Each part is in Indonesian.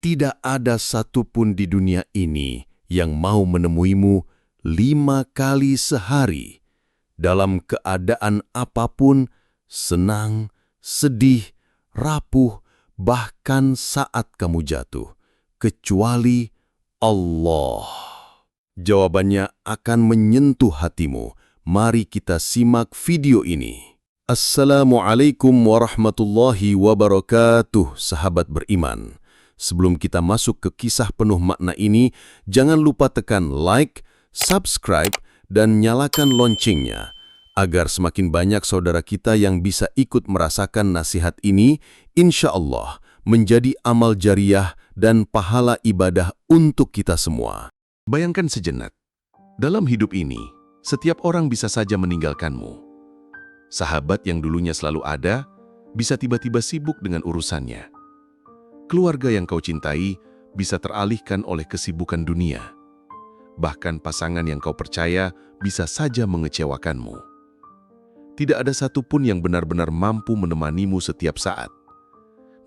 Tidak ada satupun di dunia ini yang mau menemuimu 5 kali sehari, dalam keadaan apapun, senang, sedih, rapuh, bahkan saat kamu jatuh, kecuali Allah. Jawabannya akan menyentuh hatimu. Mari kita simak video ini. Assalamualaikum warahmatullahi wabarakatuh, sahabat beriman. Sebelum kita masuk ke kisah penuh makna ini, jangan lupa tekan like, subscribe, dan nyalakan loncengnya, agar semakin banyak saudara kita yang bisa ikut merasakan nasihat ini, insya Allah menjadi amal jariah dan pahala ibadah untuk kita semua. Bayangkan sejenak, dalam hidup ini, setiap orang bisa saja meninggalkanmu. Sahabat yang dulunya selalu ada, bisa tiba-tiba sibuk dengan urusannya. Keluarga yang kau cintai bisa teralihkan oleh kesibukan dunia. Bahkan pasangan yang kau percaya bisa saja mengecewakanmu. Tidak ada satupun yang benar-benar mampu menemanimu setiap saat.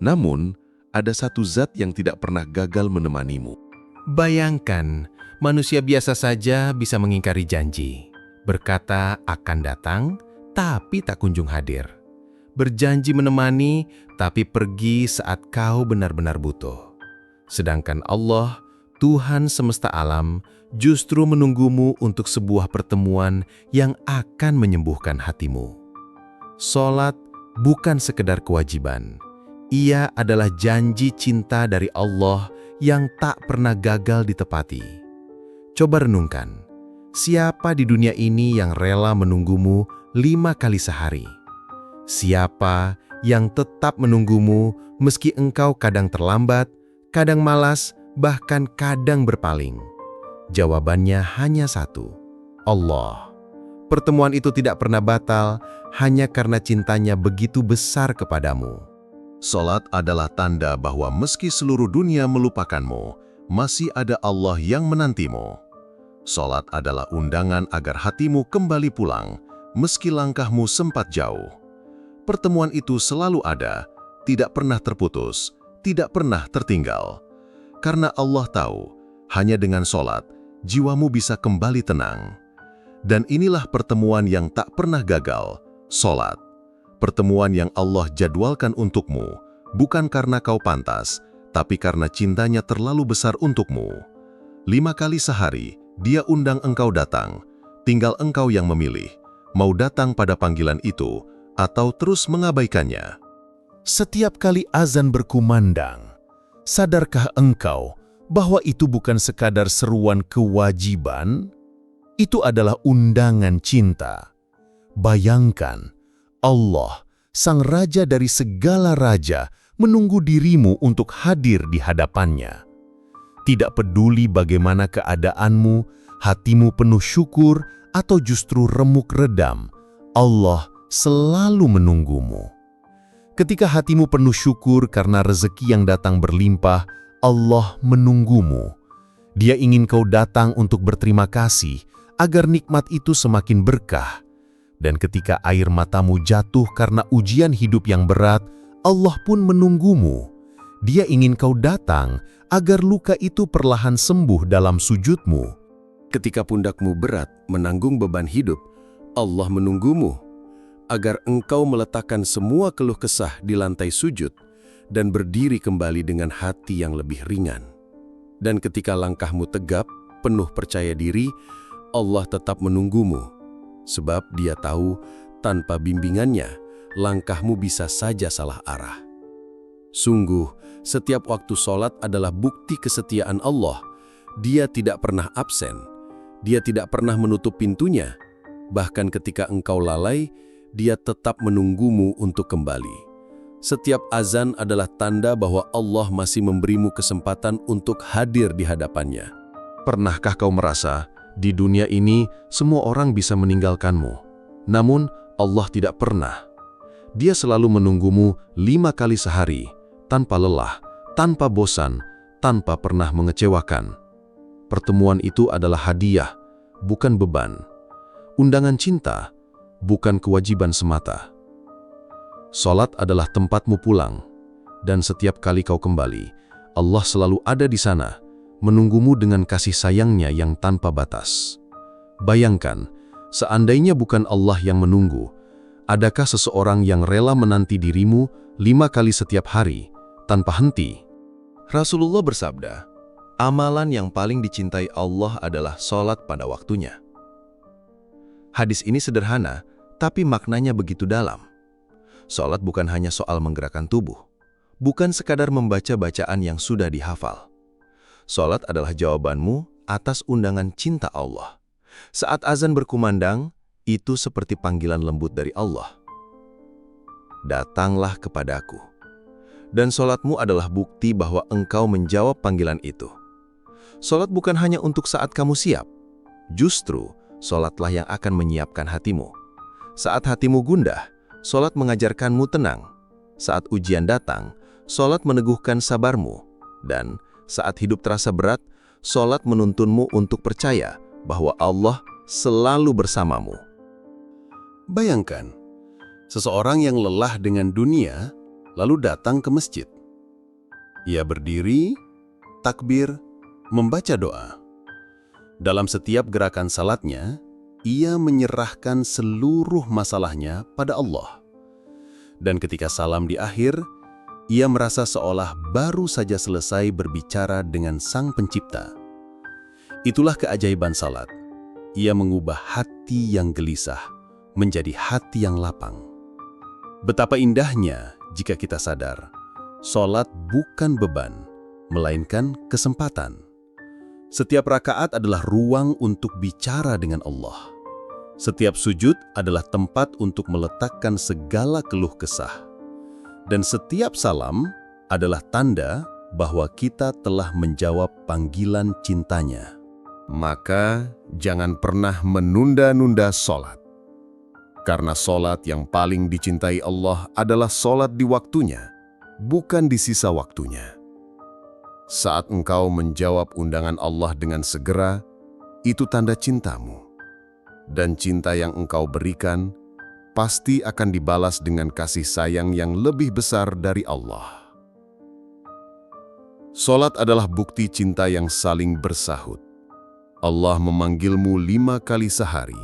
Namun, ada satu zat yang tidak pernah gagal menemanimu. Bayangkan, manusia biasa saja bisa mengingkari janji, berkata akan datang, tapi tak kunjung hadir. Berjanji menemani, tapi pergi saat kau benar-benar butuh. Sedangkan Allah, Tuhan semesta alam, justru menunggumu untuk sebuah pertemuan yang akan menyembuhkan hatimu. Salat bukan sekedar kewajiban. Ia adalah janji cinta dari Allah yang tak pernah gagal ditepati. Coba renungkan, siapa di dunia ini yang rela menunggumu 5 kali sehari? Siapa yang tetap menunggumu meski engkau kadang terlambat, kadang malas, bahkan kadang berpaling? Jawabannya hanya satu, Allah. Pertemuan itu tidak pernah batal hanya karena cintanya begitu besar kepadamu. Salat adalah tanda bahwa meski seluruh dunia melupakanmu, masih ada Allah yang menantimu. Salat adalah undangan agar hatimu kembali pulang, meski langkahmu sempat jauh. Pertemuan itu selalu ada, tidak pernah terputus, tidak pernah tertinggal. Karena Allah tahu, hanya dengan salat, jiwamu bisa kembali tenang. Dan inilah pertemuan yang tak pernah gagal, salat. Pertemuan yang Allah jadwalkan untukmu, bukan karena kau pantas, tapi karena cintanya terlalu besar untukmu. 5 kali sehari, Dia undang engkau datang, tinggal engkau yang memilih, mau datang pada panggilan itu, atau terus mengabaikannya. Setiap kali azan berkumandang, sadarkah engkau bahwa itu bukan sekadar seruan kewajiban? Itu adalah undangan cinta. Bayangkan, Allah, Sang Raja dari segala raja, menunggu dirimu untuk hadir di hadapannya. Tidak peduli bagaimana keadaanmu, hatimu penuh syukur, atau justru remuk redam, Allah selalu menunggumu. Ketika hatimu penuh syukur karena rezeki yang datang berlimpah, Allah menunggumu. Dia ingin kau datang untuk berterima kasih agar nikmat itu semakin berkah. Dan ketika air matamu jatuh karena ujian hidup yang berat, Allah pun menunggumu. Dia ingin kau datang agar luka itu perlahan sembuh dalam sujudmu. Ketika pundakmu berat menanggung beban hidup, Allah menunggumu agar engkau meletakkan semua keluh kesah di lantai sujud dan berdiri kembali dengan hati yang lebih ringan. Dan ketika langkahmu tegap, penuh percaya diri, Allah tetap menunggumu, sebab Dia tahu tanpa bimbingannya, langkahmu bisa saja salah arah. Sungguh, setiap waktu sholat adalah bukti kesetiaan Allah. Dia tidak pernah absen, Dia tidak pernah menutup pintunya. Bahkan ketika engkau lalai, Dia tetap menunggumu untuk kembali. Setiap azan adalah tanda bahwa Allah masih memberimu kesempatan untuk hadir di hadapannya. Pernahkah kau merasa, di dunia ini semua orang bisa meninggalkanmu? Namun, Allah tidak pernah. Dia selalu menunggumu 5 kali sehari, tanpa lelah, tanpa bosan, tanpa pernah mengecewakan. Pertemuan itu adalah hadiah, bukan beban. Undangan cinta, bukan kewajiban semata. Salat adalah tempatmu pulang, dan setiap kali kau kembali, Allah selalu ada di sana, menunggumu dengan kasih sayangnya yang tanpa batas. Bayangkan, seandainya bukan Allah yang menunggu, adakah seseorang yang rela menanti dirimu 5 kali setiap hari, tanpa henti? Rasulullah bersabda, amalan yang paling dicintai Allah adalah sholat pada waktunya. Hadis ini sederhana, tapi maknanya begitu dalam. Sholat bukan hanya soal menggerakkan tubuh, bukan sekadar membaca bacaan yang sudah dihafal. Sholat adalah jawabanmu atas undangan cinta Allah. Saat azan berkumandang, itu seperti panggilan lembut dari Allah. Datanglah kepadaku. Dan sholatmu adalah bukti bahwa engkau menjawab panggilan itu. Sholat bukan hanya untuk saat kamu siap. Justru, sholatlah yang akan menyiapkan hatimu. Saat hatimu gundah, sholat mengajarkanmu tenang. Saat ujian datang, sholat meneguhkan sabarmu. Dan saat hidup terasa berat, sholat menuntunmu untuk percaya bahwa Allah selalu bersamamu. Bayangkan, seseorang yang lelah dengan dunia, lalu datang ke masjid. Ia berdiri, takbir, membaca doa. Dalam setiap gerakan salatnya, ia menyerahkan seluruh masalahnya pada Allah. Dan ketika salam di akhir, ia merasa seolah baru saja selesai berbicara dengan Sang Pencipta. Itulah keajaiban salat. Ia mengubah hati yang gelisah menjadi hati yang lapang. Betapa indahnya jika kita sadar, salat bukan beban, melainkan kesempatan. Setiap rakaat adalah ruang untuk bicara dengan Allah. Setiap sujud adalah tempat untuk meletakkan segala keluh kesah. Dan setiap salam adalah tanda bahwa kita telah menjawab panggilan cintanya. Maka jangan pernah menunda-nunda sholat. Karena sholat yang paling dicintai Allah adalah sholat di waktunya, bukan di sisa waktunya. Saat engkau menjawab undangan Allah dengan segera, itu tanda cintamu. Dan cinta yang engkau berikan pasti akan dibalas dengan kasih sayang yang lebih besar dari Allah. Sholat adalah bukti cinta yang saling bersahut. Allah memanggilmu 5 kali sehari,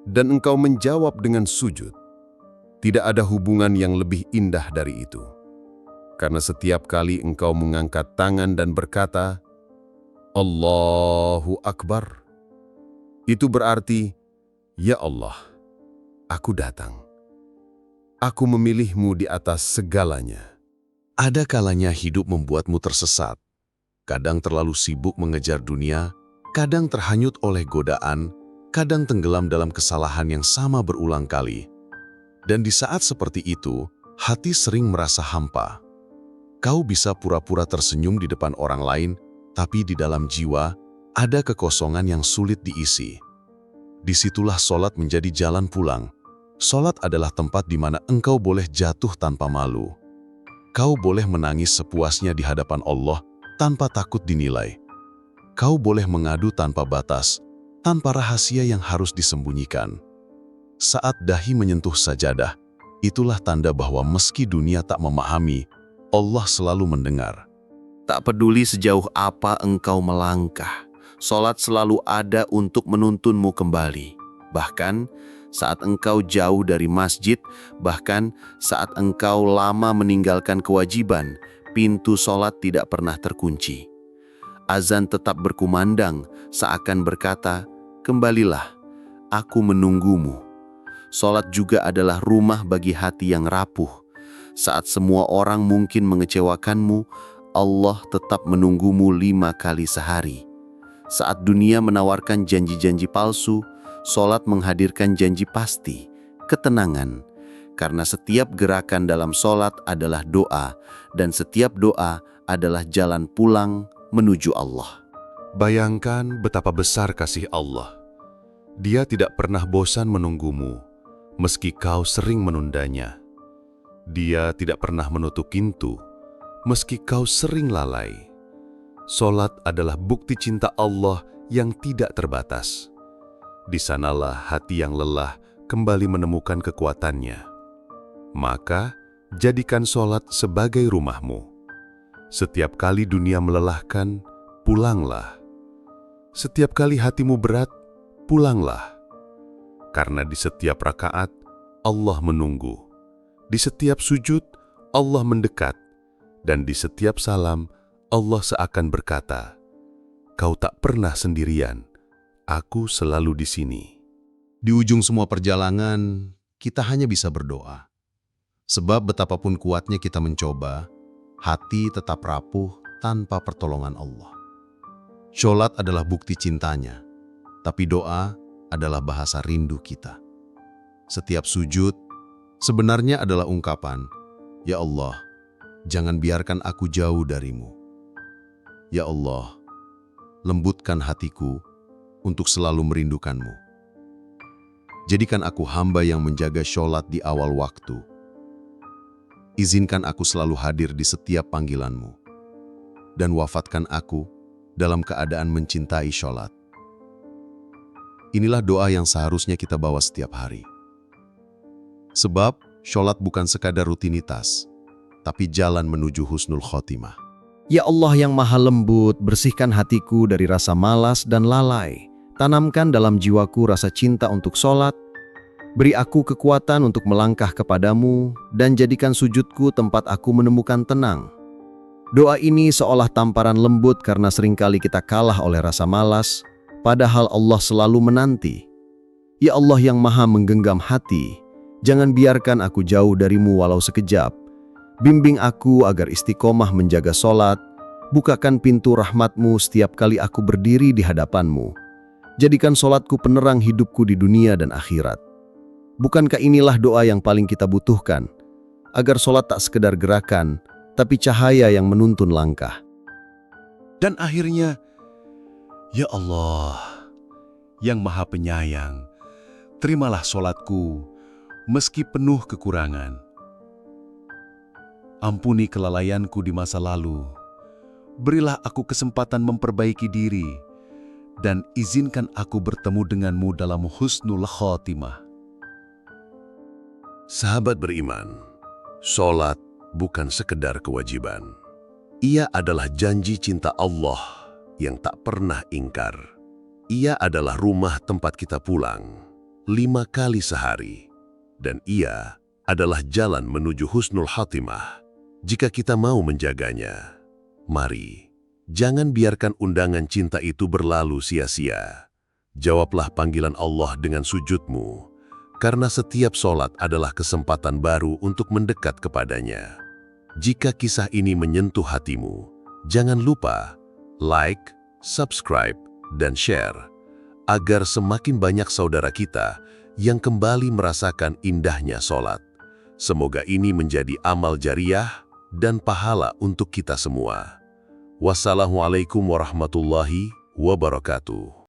dan engkau menjawab dengan sujud. Tidak ada hubungan yang lebih indah dari itu. Karena setiap kali engkau mengangkat tangan dan berkata, Allahu Akbar, itu berarti, Ya Allah, aku datang. Aku memilihmu di atas segalanya. Ada kalanya hidup membuatmu tersesat. Kadang terlalu sibuk mengejar dunia, kadang terhanyut oleh godaan, kadang tenggelam dalam kesalahan yang sama berulang kali. Dan di saat seperti itu, hati sering merasa hampa. Kau bisa pura-pura tersenyum di depan orang lain, tapi di dalam jiwa ada kekosongan yang sulit diisi. Disitulah sholat menjadi jalan pulang. Sholat adalah tempat di mana engkau boleh jatuh tanpa malu. Kau boleh menangis sepuasnya di hadapan Allah tanpa takut dinilai. Kau boleh mengadu tanpa batas, tanpa rahasia yang harus disembunyikan. Saat dahi menyentuh sajadah, itulah tanda bahwa meski dunia tak memahami, Allah selalu mendengar. Tak peduli sejauh apa engkau melangkah, sholat selalu ada untuk menuntunmu kembali. Bahkan saat engkau jauh dari masjid, bahkan saat engkau lama meninggalkan kewajiban, pintu sholat tidak pernah terkunci. Azan tetap berkumandang, seakan berkata, kembalilah, aku menunggumu. Sholat juga adalah rumah bagi hati yang rapuh. Saat semua orang mungkin mengecewakanmu, Allah tetap menunggumu 5 kali sehari. Saat dunia menawarkan janji-janji palsu, sholat menghadirkan janji pasti, ketenangan. Karena setiap gerakan dalam sholat adalah doa, dan setiap doa adalah jalan pulang menuju Allah. Bayangkan betapa besar kasih Allah. Dia tidak pernah bosan menunggumu, meski kau sering menundanya. Dia tidak pernah menutup pintu, meski kau sering lalai. Salat adalah bukti cinta Allah yang tidak terbatas. Di sanalah hati yang lelah kembali menemukan kekuatannya. Maka, jadikan salat sebagai rumahmu. Setiap kali dunia melelahkan, pulanglah. Setiap kali hatimu berat, pulanglah. Karena di setiap rakaat, Allah menunggu. Di setiap sujud, Allah mendekat. Dan di setiap salam, Allah seakan berkata, "Kau tak pernah sendirian, aku selalu di sini." Di ujung semua perjalanan, kita hanya bisa berdoa. Sebab betapapun kuatnya kita mencoba, hati tetap rapuh tanpa pertolongan Allah. Sholat adalah bukti cintanya, tapi doa adalah bahasa rindu kita. Setiap sujud sebenarnya adalah ungkapan, "Ya Allah, jangan biarkan aku jauh darimu. Ya Allah, lembutkan hatiku untuk selalu merindukanmu. Jadikan aku hamba yang menjaga sholat di awal waktu. Izinkan aku selalu hadir di setiap panggilanmu. Dan wafatkan aku dalam keadaan mencintai sholat." Inilah doa yang seharusnya kita bawa setiap hari. Sebab sholat bukan sekadar rutinitas, tapi jalan menuju husnul khotimah. Ya Allah yang maha lembut, bersihkan hatiku dari rasa malas dan lalai. Tanamkan dalam jiwaku rasa cinta untuk sholat. Beri aku kekuatan untuk melangkah kepadamu dan jadikan sujudku tempat aku menemukan tenang. Doa ini seolah tamparan lembut karena seringkali kita kalah oleh rasa malas, padahal Allah selalu menanti. Ya Allah yang maha menggenggam hati, jangan biarkan aku jauh darimu walau sekejap. Bimbing aku agar istiqomah menjaga sholat. Bukakan pintu rahmatmu setiap kali aku berdiri di hadapanmu. Jadikan sholatku penerang hidupku di dunia dan akhirat. Bukankah inilah doa yang paling kita butuhkan? Agar sholat tak sekedar gerakan, tapi cahaya yang menuntun langkah. Dan akhirnya, "Ya Allah, yang maha penyayang, terimalah sholatku meski penuh kekurangan. Ampuni kelalaianku di masa lalu. Berilah aku kesempatan memperbaiki diri, dan izinkan aku bertemu denganmu dalam husnul khotimah." Sahabat beriman, sholat bukan sekedar kewajiban. Ia adalah janji cinta Allah yang tak pernah ingkar. Ia adalah rumah tempat kita pulang 5 kali sehari. Dan ia adalah jalan menuju husnul khatimah jika kita mau menjaganya. Mari, jangan biarkan undangan cinta itu berlalu sia-sia. Jawablah panggilan Allah dengan sujudmu, karena setiap sholat adalah kesempatan baru untuk mendekat kepadanya. Jika kisah ini menyentuh hatimu, jangan lupa like, subscribe, dan share, agar semakin banyak saudara kita yang kembali merasakan indahnya sholat. Semoga ini menjadi amal jariah dan pahala untuk kita semua. Wassalamualaikum warahmatullahi wabarakatuh.